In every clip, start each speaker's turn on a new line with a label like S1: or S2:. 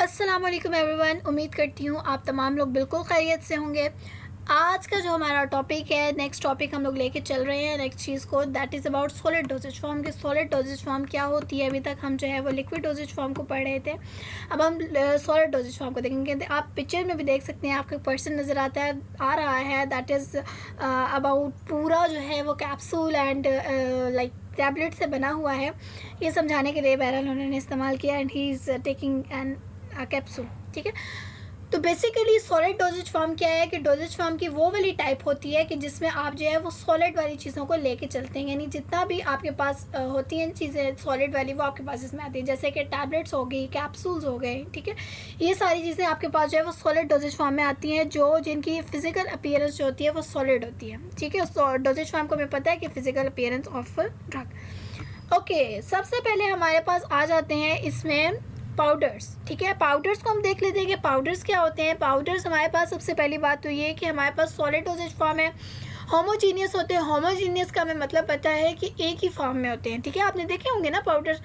S1: अस्सलाम वालेकुम एवरीवन। उम्मीद करती हूँ आप तमाम लोग बिल्कुल खैरियत से होंगे। आज का जो हमारा टॉपिक है, नेक्स्ट टॉपिक हम लोग लेके चल रहे हैं नेक्स्ट चीज़ को, that is about solid doses form. की सॉलिड डोजेज फॉर्म क्या होती है? अभी तक हम जो है वो लिक्विड डोजेज फॉर्म को पढ़ रहे थे, अब हम सॉलिड डोजेज फॉर्म को देखेंगे। आप पिक्चर में भी देख सकते हैं, आपको पर्सन नज़र आ रहा है, दैट इज़ अबाउट पूरा जो है वो कैप्सूल एंड लाइक टैबलेट से बना हुआ है। ये समझाने के लिए बहरहाल उन्होंने इस्तेमाल किया, and he is taking an capsule. ठीक है, तो बेसिकली सॉलिड डोजेज फॉर्म क्या है कि डोजेज फॉर्म की वो वाली टाइप होती है कि जिसमें आप जो है वो सॉलिड वाली चीज़ों को लेके चलते हैं, यानी जितना भी आपके पास होती हैं चीज़ें सॉलिड वाली वो आपके पास इसमें आती है, जैसे कि टैबलेट्स हो गई, कैप्सूल्स हो गए। ठीक है, ये सारी चीज़ें आपके पास जो है वो सॉलिड डोजेज फॉर्म में आती हैं, जो जिनकी फिजिकल अपीयरेंस जो होती है वो सॉलिड होती है। ठीक है, डोजेज फॉर्म को हमें पता है कि physical appearance of drug. Okay, सबसे पहले हमारे पास आ जाते हैं इसमें पाउडर्स। ठीक है, पाउडर्स को हम देख लेते हैं कि पाउडर्स क्या होते हैं। पाउडर्स हमारे पास सबसे पहली बात तो ये है कि हमारे पास सॉलिड डोजेज फॉर्म है, होमोजीनियस होते हैं। होमोजीनियस का हमें मतलब पता है कि एक ही फॉर्म में होते हैं। ठीक है, आपने देखे होंगे ना पाउडर,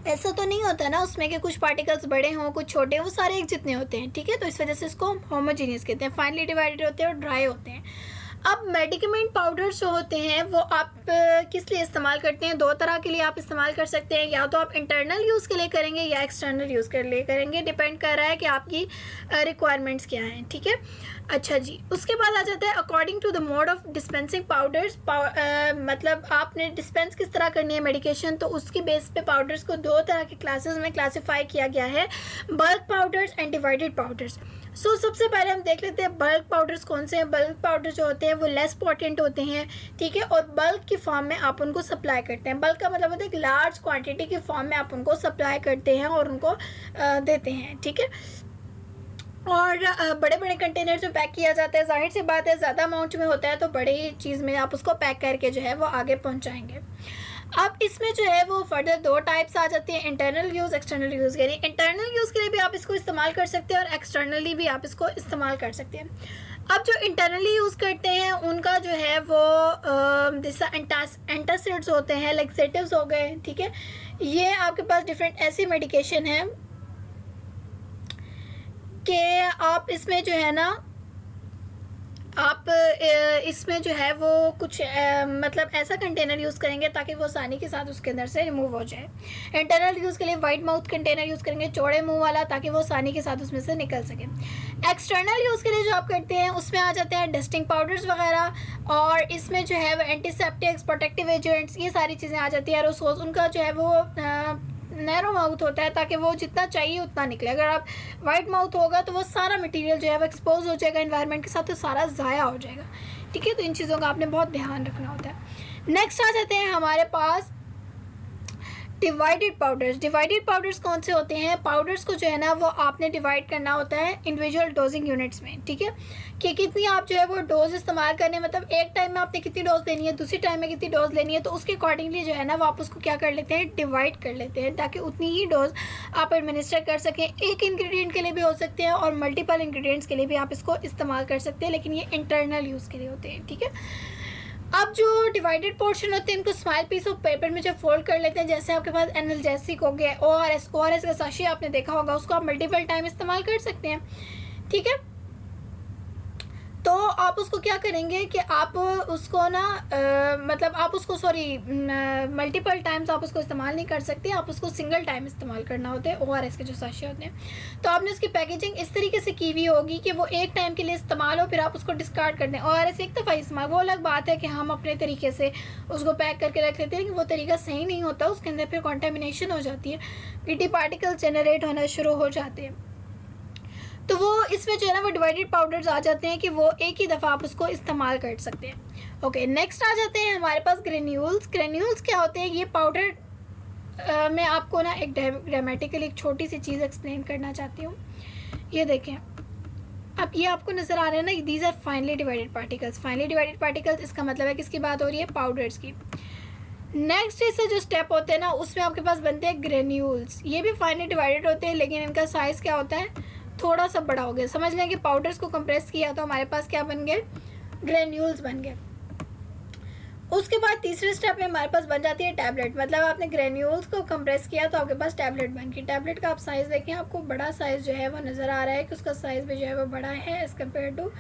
S1: ऐसा तो नहीं होता ना उसमें कि कुछ पार्टिकल्स बड़े हों कुछ छोटे हों, वो सारे एक जितने होते हैं। ठीक है, तो इस वजह से इसको होमोजीनियस कहते हैं। फाइनली डिवाइडेड होते हैं और ड्राई होते हैं। अब मेडिकेमेंट पाउडर्स जो होते हैं वो आप किस लिए इस्तेमाल करते हैं? दो तरह के लिए आप इस्तेमाल कर सकते हैं, या तो आप इंटरनल यूज़ के लिए करेंगे या एक्सटर्नल यूज़ के लिए करेंगे, डिपेंड कर रहा है कि आपकी रिक्वायरमेंट्स क्या हैं। ठीक है, अच्छा जी, उसके बाद आ जाता है according to the mode of dispensing powders. मतलब आपने डिस्पेंस किस तरह करनी है मेडिकेशन, तो उसकी बेस पे पाउडर्स को दो तरह के क्लासेस में क्लासीफाई किया गया है, bulk powders and divided powders. So सबसे पहले हम देख लेते हैं बल्क पाउडर्स कौन से हैं। बल्क पाउडर जो होते हैं वो लेस पोटेंट होते हैं। ठीक है, और बल्क की फॉर्म में आप उनको सप्लाई करते हैं। बल्क का मतलब होता है कि लार्ज क्वांटिटी की फॉर्म में आप उनको सप्लाई करते हैं और उनको देते हैं। ठीक है, और बड़े बड़े कंटेनर्स में पैक किया जाता है। जाहिर सी बात है, ज़्यादा अमाउंट में होता है तो बड़ी चीज़ में आप उसको पैक करके जो है वो आगे पहुंचाएंगे। अब इसमें जो है वो फर्दर दो टाइप्स आ जाती हैं, इंटरनल यूज़, एक्सटर्नल यूज़। यानी इंटरनल यूज़ के लिए भी आप इसको इस्तेमाल कर सकते हैं और एक्सटर्नली भी आप इसको इस्तेमाल कर सकते हैं। अब जो इंटरनली यूज़ करते हैं उनका जो है वो जैसा एंटासिड्स होते हैं, लैक्सेटिव्स हो गए। ठीक है, ये आपके पास डिफरेंट ऐसी मेडिकेशन है कि आप इसमें जो है ना आप इसमें जो है वो कुछ मतलब ऐसा कंटेनर यूज़ करेंगे ताकि वो आसानी के साथ उसके अंदर से रिमूव हो जाए। इंटरनल यूज़ के लिए वाइड माउथ कंटेनर यूज़ करेंगे, चौड़े मुंह वाला, ताकि वो आसानी के साथ उसमें से निकल सके। एक्सटर्नल यूज़ के लिए जो आप करते हैं उसमें आ जाते हैं डस्टिंग पाउडर्स वगैरह, और इसमें जो है वो एंटीसेप्टिक्स, प्रोटेक्टिव एजेंट्स, ये सारी चीज़ें आ जाती है। और उनका जो है वो नैरो माउथ होता है ताकि वो जितना चाहिए उतना निकले। अगर आप वाइड माउथ होगा तो वो सारा मटेरियल जो है वो एक्सपोज हो जाएगा एनवायरनमेंट के साथ, तो सारा ज़ाया हो जाएगा। ठीक है, तो इन चीज़ों का आपने बहुत ध्यान रखना होता है। नेक्स्ट आ जाते हैं हमारे पास डिवाइडेड पाउडर्स। डिवाइडेड पाउडर्स कौन से होते हैं? पाउडर्स को जो है ना वो आपने डिवाइड करना होता है इंडिविजुअल डोजिंग यूनिट्स में। ठीक है, कि कितनी आप जो है वो डोज इस्तेमाल करने, मतलब एक टाइम में आपने कितनी डोज लेनी है, दूसरी टाइम में कितनी डोज लेनी है, तो उसके अकॉर्डिंगली जो है ना वो आप उसको क्या कर लेते हैं, डिवाइड कर लेते हैं, ताकि उतनी ही डोज आप एडमिनिस्टर कर सकें। एक इंग्रेडिएंट के लिए भी हो सकते हैं और मल्टीपल इंग्रेडिएंट्स के लिए भी आप इसको इस्तेमाल कर सकते हैं, लेकिन ये इंटरनल यूज़ के लिए होते हैं। ठीक है, अब जो डिवाइडेड पोर्शन होते हैं इनको स्मॉल पीस ऑफ पेपर में जब फोल्ड कर लेते हैं, जैसे आपके पास एनाल्जेसिक हो गया, ORS का साशी आपने देखा होगा, उसको आप मल्टीपल टाइम इस्तेमाल कर सकते हैं। ठीक है, तो आप उसको क्या करेंगे कि आप उसको ना मतलब आप उसको मल्टीपल टाइम्स आप उसको इस्तेमाल नहीं कर सकते, आप उसको सिंगल टाइम इस्तेमाल करना होता है। ORS के जो साशे होते हैं, तो आपने उसकी पैकेजिंग इस तरीके से की हुई होगी कि वो एक टाइम के लिए इस्तेमाल हो, फिर आप उसको डिस्कार्ड कर दें। ORS एक दफ़ा इस्तेमाल, वो अलग बात है कि हम अपने तरीके से उसको पैक करके रख लेते हैं, कि वो तरीका सही नहीं होता, उसके अंदर फिर कॉन्टामिनेशन हो जाती है, गिटी पार्टिकल्स जनरेट होना शुरू हो जाते हैं। तो वो इसमें जो है ना वो डिवाइडेड पाउडर्स आ जाते हैं कि वो एक ही दफ़ा आप उसको इस्तेमाल कर सकते हैं। ओके, नेक्स्ट आ जाते हैं हमारे पास ग्रेन्यूल्स। ग्रेन्यूल्स क्या होते हैं? ये पाउडर मैं आपको ना एक ग्रामेटिकली एक छोटी सी चीज़ एक्सप्लेन करना चाहती हूँ। ये देखें, अब ये आपको नज़र आ रहा है ना, these are finely divided particles. Finely divided particles, इसका मतलब है किसकी बात हो रही है? पाउडर्स की। नेक्स्ट इससे जो स्टेप होते हैं ना उसमें आपके पास बनते हैं ग्रेन्यूल्स। ये भी फाइनली डिवाइडेड होते हैं, लेकिन इनका साइज़ क्या होता है? थोड़ा सा बड़ा हो गया। समझ लें कि पाउडर्स को कंप्रेस किया तो हमारे पास क्या बन गए? ग्रेन्यूल्स बन गए। उसके बाद तीसरे स्टेप में हमारे पास बन जाती है टैबलेट, मतलब आपने ग्रेन्यूल्स को कंप्रेस किया तो आपके पास टैबलेट बन गई। टैबलेट का आप साइज़ देखें, आपको बड़ा साइज़ जो है वो नज़र आ रहा है कि उसका साइज़ भी जो है वो बड़ा है as compare to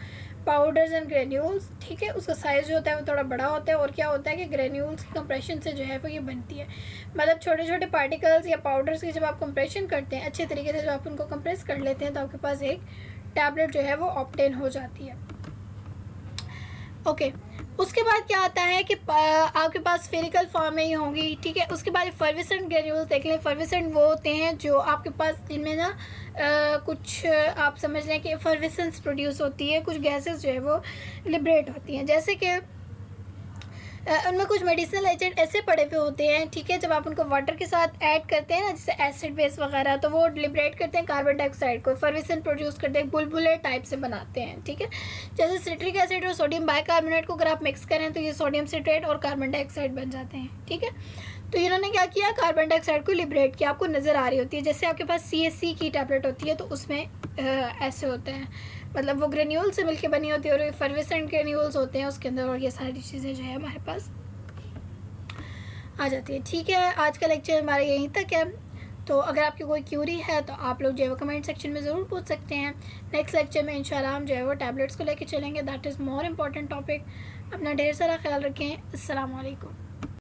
S1: powders and granules, ठीक है। उसका साइज़ जो होता है वो थोड़ा बड़ा होता है, और क्या होता है कि ग्रेन्यूल्स की कंप्रेशन से जो है वो ये बनती है, मतलब छोटे छोटे पार्टिकल्स या पाउडर्स की जब आप कंप्रेशन करते हैं अच्छे तरीके से, जब आप उनको कंप्रेस कर लेते हैं तो आपके पास एक टैबलेट जो है वो ऑब्टेन हो जाती है। ओके, उसके बाद क्या आता है कि आपके पास स्फेरिकल फॉर्म में ही होंगी, ठीक है। उसके बाद एफर्वेसेंट ग्रेन्यूल्स देख लें। एफर्वेसेंट वो होते हैं जो आपके पास इनमें ना कुछ आप समझ लें कि एफर्वेसेंस प्रोड्यूस होती है, कुछ गैसेस जो है वो लिबरेट होती हैं, जैसे कि उनमें कुछ मेडिसिनल एजेंट ऐसे पड़े हुए होते हैं, ठीक है। जब आप उनको वाटर के साथ ऐड करते हैं ना, जैसे एसिड बेस वगैरह, तो वो लिबरेट करते हैं कार्बन डाइऑक्साइड को, एफर्वेसेंट प्रोड्यूस करते हैं, बुलबुले टाइप से बनाते हैं, ठीक है। जैसे सिट्रिक एसिड और सोडियम बाइकार्बोनेट को अगर आप मिक्स करें तो ये सोडियम सिट्रेट और कार्बन डाइऑक्साइड बन जाते हैं, ठीक है। तो इन्होंने क्या किया, कार्बन डाइऑक्साइड को लिबरेट किया। आपको नज़र आ रही होती है, जैसे आपके पास CaC की टैबलेट होती है तो उसमें ऐसे होते हैं, मतलब वो ग्रेन्यूल से मिलके बनी होती है, और एफर्वेसेंट ग्रेन्यूल्स होते हैं उसके अंदर, और ये सारी चीज़ें जो है हमारे पास आ जाती है, ठीक है। आज का लेक्चर हमारा यहीं तक है। तो अगर आपकी कोई क्यूरी है तो आप लोग जो है वो कमेंट सेक्शन में ज़रूर पूछ सकते हैं। नेक्स्ट लेक्चर में इंशाल्लाह हम जो है वो टैबलेट्स को लेके चलेंगे, that is more important topic. अपना ढेर सारा ख्याल रखें। अस्सलाम वालेकुम।